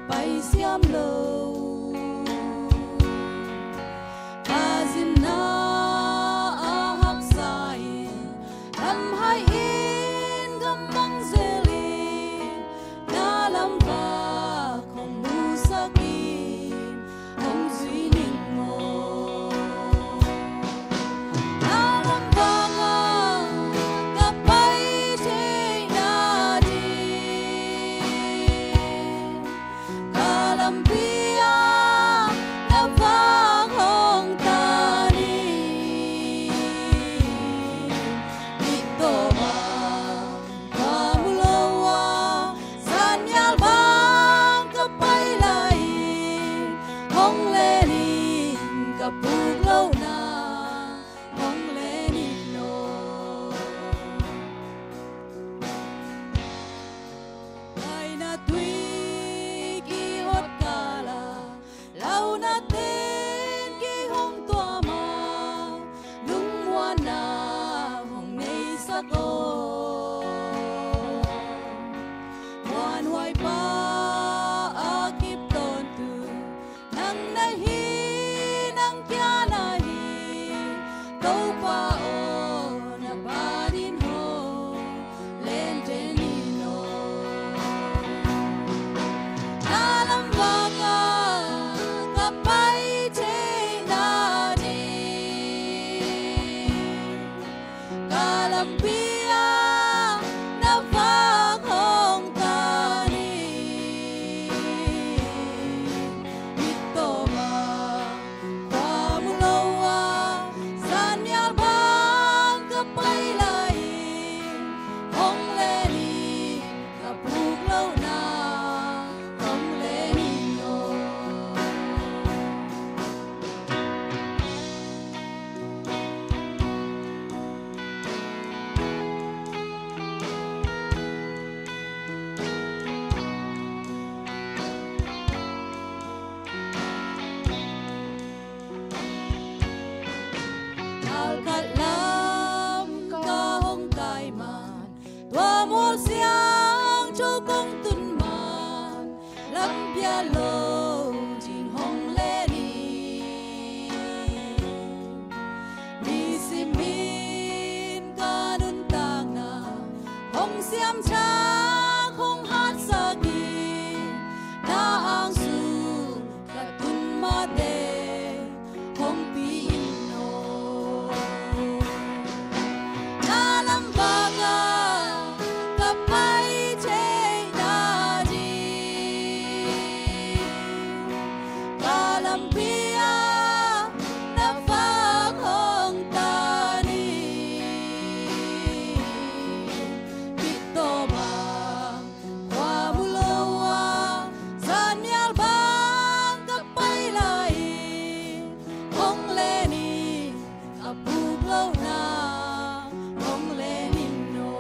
bay xiêm lâu Azin na hak sai lam hai in gamang zeli na lam pa không mu sakin không duy ninh mo na lam pa nga kapay che na di kalampia na vang hong tani dito ba kamulawa sanyal bang kapaylain hong lenin kapuglaw na hong lenin no ay natwi kihot kala lau natin kihong tuama lungwan na hong nei sako wan huay pa akip tontu nang nahi nang kya nahi kau pa o na panin ho lentenino dalam baka kapay che na di kalampia na vang hong tani dito ba kamulawa sanyal bang kapaylain hong lenin kapuglaw na hong lenino Alkat lam kahong kaiman tua mul siang châu công tun man lam pia lo jin hong leni mi simin kanun tang na hong siam cha hong hat sagi na ang su katun mate hong pino dalam banga kapay che na di kalampia na vang hong tani dito ba kamulawa sanyal bang kapaylain hong lenin kapuglaw na hong lenino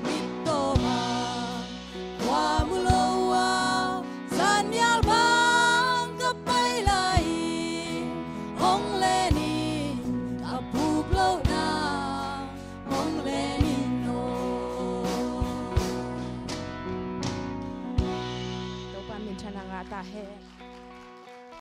dito ba kamulawa sanyal bang kapaylain hong lenin kapuglaw na hong lenino Topa min chananga tahe